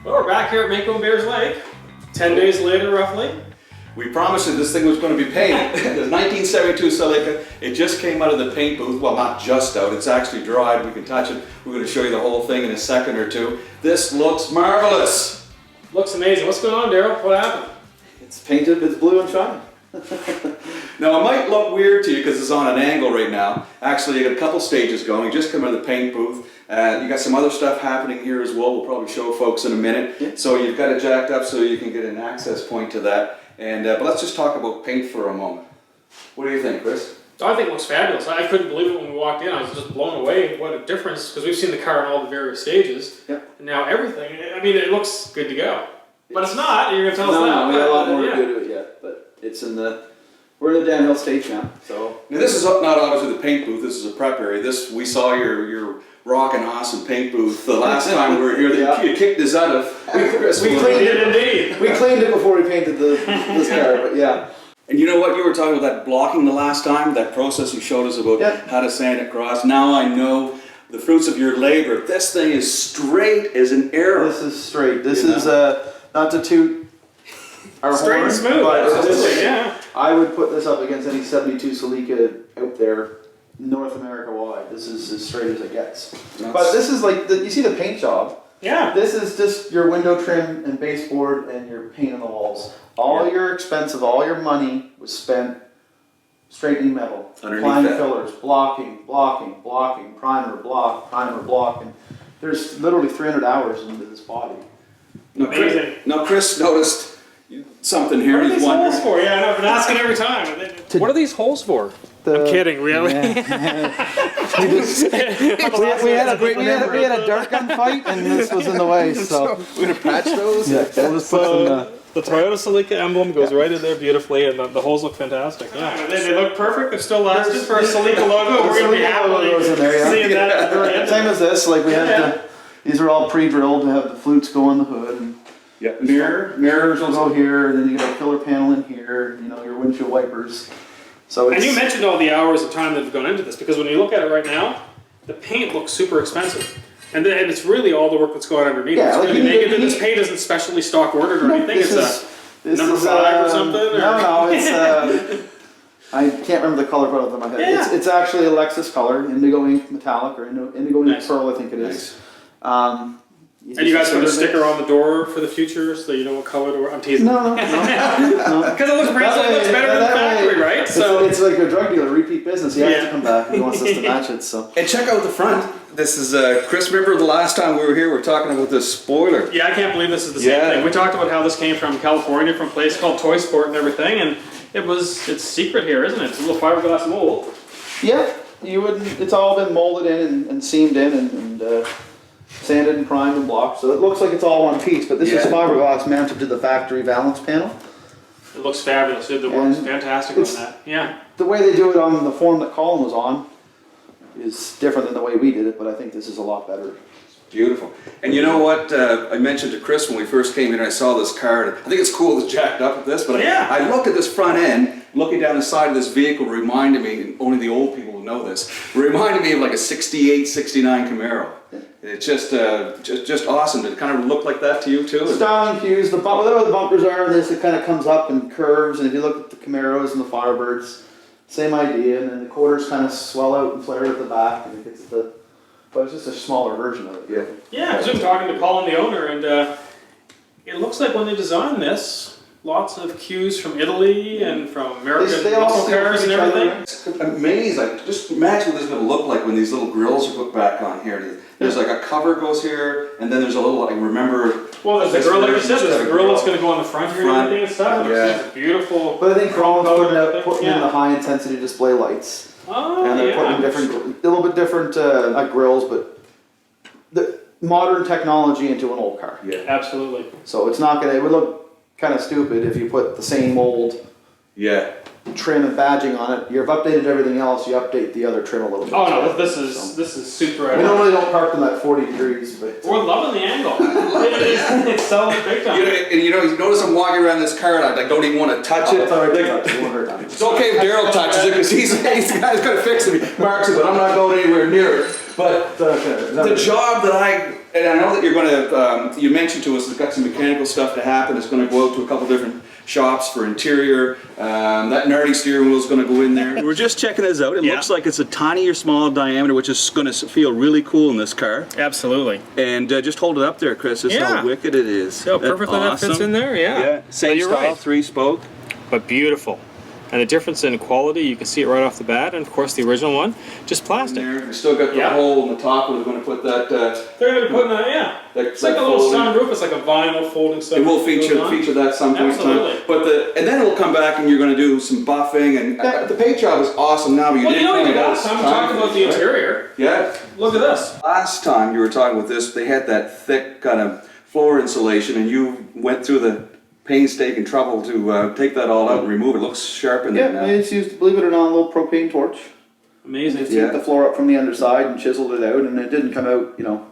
Well, we're back here at Mako Bears Lake, 10 days later roughly. We promised you this thing was going to be painted. The 1972 Celica, it just came out of the paint booth. Well, not just out, it's actually dried. We can touch it. We're going to show you the whole thing in a second or two. This looks marvelous. Looks amazing. What's going on, Daryl? What happened? It's painted, it's blue and shiny. Now, it might look weird to you because it's on an angle right now. Actually, you got a couple stages going. You just come out of the paint booth. You got some other stuff happening here as well. We'll probably show folks in a minute. Yeah. So you've got it jacked up so you can get an access point to that. And but let's just talk about paint for a moment. What do you think, Chris? I think it looks fabulous. I couldn't believe it when we walked in. I was just blown away. What a difference, because we've seen the car in all the various stages. Yep. And now everything, I mean, it looks good to go. But it's not, you're going to tell us that. No, we got a lot more to do to it yet, but it's in the, we're in the downhill stage now, so. Now this is not obviously the paint booth, this is a prep area. We saw your rockin' awesome paint booth the last time we were here. Yeah. You kicked us out of. We cleaned it indeed. We cleaned it before we painted this car, but yeah. And you know what, you were talking about that blocking the last time, that process you showed us about how to sand it across. Now I know the fruits of your labor. This thing is straight as an arrow. This is straight. This is, not to toot our straight horn, and smooth, but absolutely, yeah. I would put this up against any 72 Celica out there, North America wide. This is as straight as it gets. But this is like, you see the paint job? Yeah. This is just your window trim and baseboard and your paint on the walls. All your expensive, all your money was spent straightening metal, applying fillers, blocking, primer, block, and there's literally 300 hours into this body. Amazing. Now Chris noticed something here. What are these holes for? Yeah, I know, I've been asking every time. What are these holes for? I'm kidding, really. we had a dart gun fight, and this was in the way, so we're gonna patch those. Yeah, we'll just put some, the Toyota Celica emblem goes right in there beautifully, and the holes look fantastic. Yeah, they look perfect. They've still lasted for a Celica logo. We're gonna be happily seeing that at the very end. Same as this. Like we have these are all pre-drilled to have the flutes go on the hood. And mirrors will go here, and then you got a filler panel in here. You know, your windshield wipers. So and you mentioned all the hours of time that have gone into this, because when you look at it right now, the paint looks super expensive. And it's really all the work that's going underneath. Yeah, it's really naked, and this paint isn't specially stock ordered or anything. It's number 5 or something? No, it's I can't remember the color right off my head. Yeah. It's actually a Lexus color, indigo ink metallic, or indigo ink pearl, I think it is. And you guys put a sticker on the door for the future so you know what color to wear? I'm teasing. No. Because it looks better than the factory, right? So it's like a drug dealer, repeat business. He has to come back. He wants us to match it. So. And check out the front. This is Chris. Remember the last time we were here? We were talking about this spoiler. Yeah, I can't believe this is the same thing. We talked about how this came from California, from a place called Toy Sport and everything, and it's secret here, isn't it? It's a little fiberglass mold. Yeah, you wouldn't. It's all been molded in and seamed in and sanded and primed and blocked, so it looks like it's all one piece, but this is fiberglass mounted to the factory valance panel. It looks fabulous. The work's fantastic on that. Yeah. The way they do it on the form that Colin was on is different than the way we did it, but I think this is a lot better. Beautiful. And you know what? I mentioned to Chris when we first came in, I saw this car. I think it's cool it's jacked up with this, but I looked at this front end, looking down the side of this vehicle, reminded me, and only the old people will know this, reminded me of like a 68, 69 Camaro. It's just awesome. Did it kind of look like that to you too? Style and hues, whatever the bumpers are in this, it kind of comes up and curves, and if you look at the Camaros and the Firebirds, same idea, and then the quarters kind of swell out and flare at the back, and it gets but it's just a smaller version of it. Yeah, because I'm talking to Colin, the owner, and it looks like when they designed this, lots of cues from Italy and from American muscle cars and everything. It's amazing. Just imagine what this is going to look like when these little grills are put back on here. There's like a cover goes here, and then there's a little, remember... Well, there's the grill, like you said, there's the grill that's going to go on the front here and everything and stuff. It's beautiful. But I think Colin's putting in the high-intensity display lights. Oh, and they're putting a little bit different, not grills, but the modern technology into an old car. Yeah, absolutely. So it's not it would look kind of stupid if you put the same old trim and badging on it. You've updated everything else, you update the other trim a little bit. Oh no, this is super. We normally don't park them at 40 degrees, but we're loving the angle. It's selling big time. You notice I'm walking around this car and I don't even want to touch it. It's alright, it won't hurt. It's okay if Daryl touches it because he's the guy who's going to fix it. He marks it, but I'm not going anywhere near it. But the job that And I know that you're going to, you mentioned to us, it's got some mechanical stuff to happen. It's going to go out to a couple different shops for interior. That gnarly steering wheel is going to go in there. We're just checking this out. It looks like it's a tiny or small diameter, which is going to feel really cool in this car. Absolutely. And just hold it up there, Chris. This is how wicked it is. See how perfectly that fits in there? Yeah. Same style, right. 3-spoke. But beautiful. And the difference in quality, you can see it right off the bat. And of course, the original one, just plastic. We still got the hole in the top where we're going to put that. They're going to be putting that, it's like a little sunroof. It's like a vinyl folding sunroof. It will feature that some point in time. But and then it'll come back and you're going to do some buffing and the paint job is awesome now. But you didn't point out. Last time we talked about the interior. Yeah. Look at this. Last time you were talking about this, they had that thick kind of floor insulation, and you went through the painstaking trouble to take that all out and remove it. It looks sharp in there now. I just used, believe it or not, a little propane torch. Amazing. Just heat the floor up from the underside and chiseled it out, and it didn't come out, you know.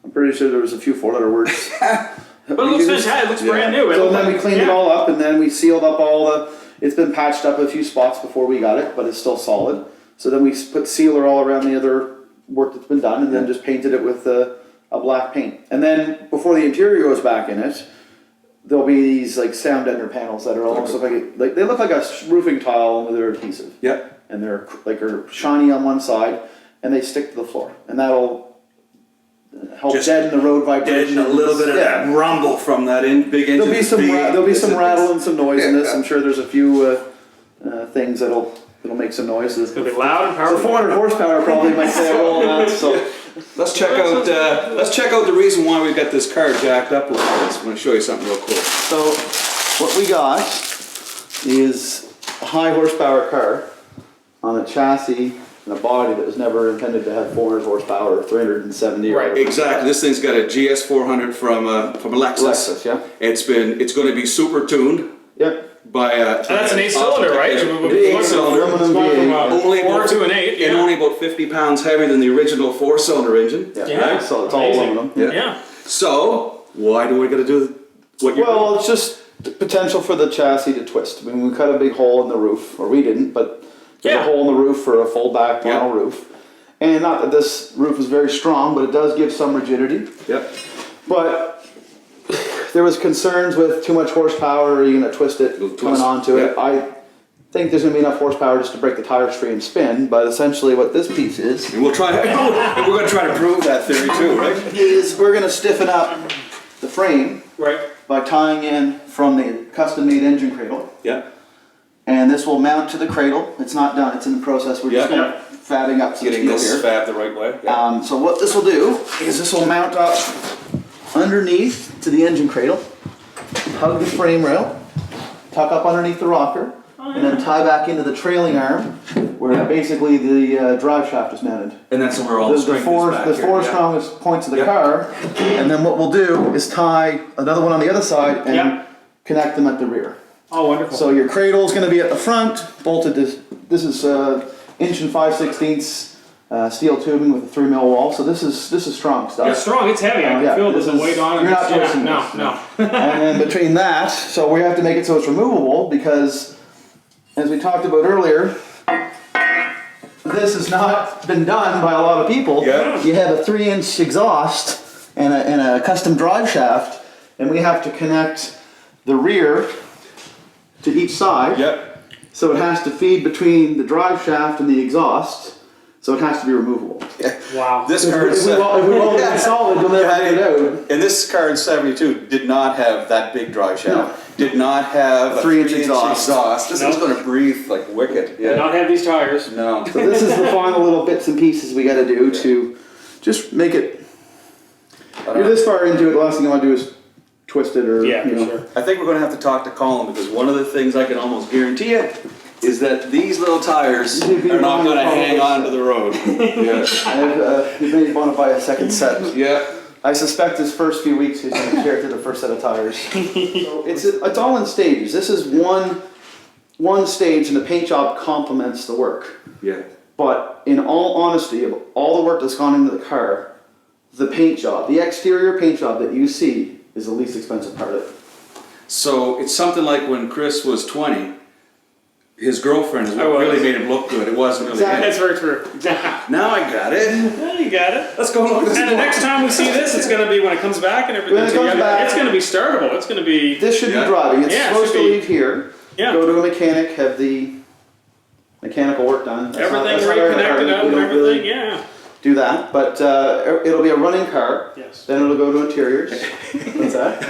I'm pretty sure there was a few 4-letter words. But it looks fantastic. It looks brand new. So then we cleaned it all up, and then we sealed up all the. It's been patched up a few spots before we got it, but it's still solid. So then we put sealer all around the other work that's been done, and then just painted it with a black paint. And then before the interior goes back in it, there'll be these like sound deadener panels that are almost like they look like a roofing tile with their adhesive. Yeah. And they're like shiny on one side, and they stick to the floor, and that'll help deaden the road vibration. Deaden a little bit of that rumble from that big engine. There'll be some rattle and some noise in this. I'm sure there's a few things that'll make some noises. It'll be loud and powerful. The 400 horsepower probably might say a roll on that. So let's check out the reason why we got this car jacked up like this. I'm going to show you something real cool. So what we got is a high horsepower car on a chassis and a body that was never intended to have 400 horsepower or 370. Right, exactly. This thing's got a GS400 from a Lexus. Lexus, yeah. It's going to be super tuned. Yep. By that's an 8-cylinder, right? Yeah, 8-cylinder. Only 4 to an 8. And only about 50 pounds heavier than the original 4-cylinder engine. Yeah. Right? So it's all aluminum. Yeah. So why do we got to do what you're doing? Well, it's just the potential for the chassis to twist. I mean, we cut a big hole in the roof, or we didn't, but there's a hole in the roof for a full back vinyl roof. And not that this roof is very strong, but it does give some rigidity. Yep. But there was concerns with too much horsepower, or you're going to twist it coming onto it. I think there's going to be enough horsepower just to break the tires free and spin, but essentially what this piece is... And we're going to try to prove that theory too, right? ...is we're going to stiffen up the frame by tying in from the custom-made engine cradle. Yeah. And this will mount to the cradle. It's not done, it's in the process. We're just fabbing up some getting steel this here. fab the right way. Yeah. So what this will do is this will mount up underneath to the engine cradle, hug the frame rail, tuck up underneath the rocker, and then tie back into the trailing arm where basically the drive shaft is mounted. And that's where all the strength is back The four strongest points of the car, and then what we'll do is tie another one on the other side and connect them at the rear. Oh, wonderful. So your cradle is going to be at the front, bolted to, this is 1 5/16" steel tubing with a 3 mil wall. So this is strong stuff. It's strong. It's heavy. I can feel there's a weight on it. You're not twisting this. No. And then between that, so we have to make it so it's removable because, as we talked about earlier, this has not been done by a lot of people. Yeah. You have a 3-inch exhaust and a custom drive shaft, and we have to connect the rear to each side. Yep. So it has to feed between the drive shaft and the exhaust. So it has to be removable. Wow. This car If we won't install it, you'll never get it out. And this car in 72 did not have that big drive shaft. No. Did not have a 3-inch exhaust. This thing's going to breathe like wicked. Did not have these tires. No. So this is the final little bits and pieces we got to do to just make it. You're this far into it, the last thing you want to do is twist it or Sure. I think we're going to have to talk to Colin because one of the things I can almost guarantee you is that these little tires are not going to hang on to the road. You may want to buy a second set. Yeah. I suspect his first few weeks he's going to carry through the first set of tires. So it's all in stages. This is one stage, and the paint job complements the work. Yeah. But in all honesty, of all the work that's gone into the car, the paint job, the exterior paint job that you see, is the least expensive part of it. So it's something like when Chris was 20, his girlfriend is what really made him look good. It wasn't really him. That's very true. Now I got it. Well, you got it. Let's go look at this. And the next time we see this, it's going to be when it comes back and everything. When it comes back, it's going to be startable. It's going to be. This should be driving. It's supposed to leave here. Yeah. Go to a mechanic, have the mechanical work done. Everything reconnected up and everything. Yeah. Do that, but it'll be a running car. Yes. Then it'll go to interiors. What's that?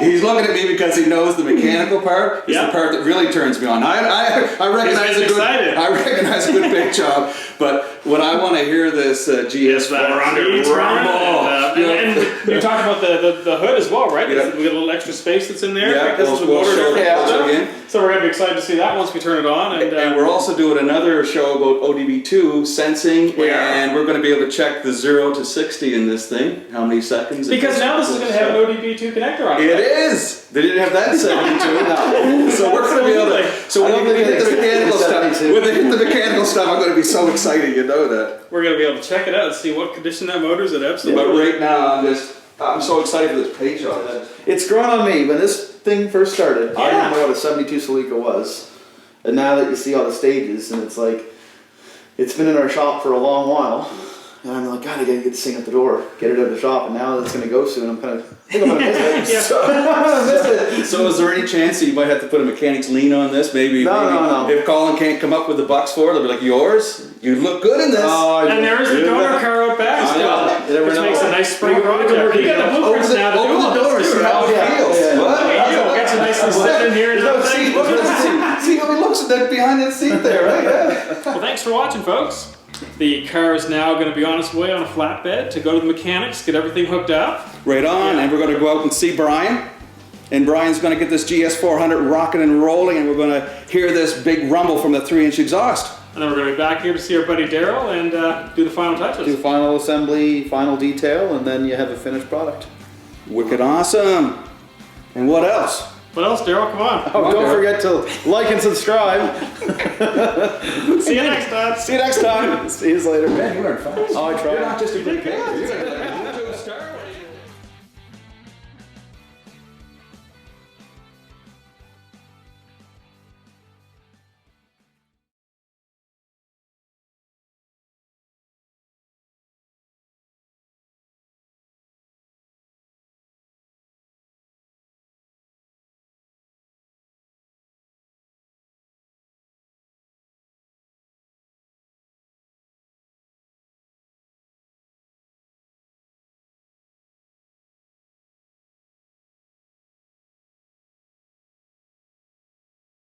He's looking at me because he knows the mechanical part is the part that really turns me on. I recognize I recognize a good paint job, but when I want to hear this GS400 rumble, and you talked about the hood as well, right? We got a little extra space that's in there. Yeah, this is the motor again. So we're gonna be excited to see that once we turn it on. And we're also doing another show about ODB2 sensing, and we're going to be able to check the 0 to 60 in this thing. How many seconds? Because now this is going to have an ODB2 connector on it. It is. They didn't have that in 72. So we're going to be able to. So when we hit the mechanical stuff, when they hit the mechanical stuff, I'm going to be so excited. You know that. We're going to be able to check it out and see what condition that motor's in. Absolutely. But right now, I'm so excited for this paint job. It's grown on me. When this thing first started, I didn't know what a 72 Celica was. And now that you see all the stages, and it's like, it's been in our shop for a long while. And I'm like, God, I gotta get this thing at the door, get it out of the shop, and now that it's gonna go soon, I'm kind of, I think I'm gonna miss it. So is there any chance that you might have to put a mechanic's lien on this? Maybe No. If Colin can't come up with the bucks for it, they'll be like, yours? You look good in this. And there's the donor car out back still, which makes a nice spring project. You got the blueprints now to do Open the door, see how it feels. What? Gets you nicely set in here and everything. See how he looks at that behind that seat there, right? Yeah. Well, thanks for watching, folks. The car is now going to be on its way on a flatbed to go to the mechanics, get everything hooked up. Right on, and we're going to go out and see Brian. And Brian's going to get this GS400 rocking and rolling, and we're going to hear this big rumble from the 3-inch exhaust. And then we're going to be back here to see our buddy Daryl and do the final touches. Do final assembly, final detail, and then you have a finished product. Wicked awesome. And what else? What else, Daryl? Come on. Oh, don't forget to like and subscribe. See you next time. See you next time. See you later. Man, you learn fast. Oh, I tried. You're not just a good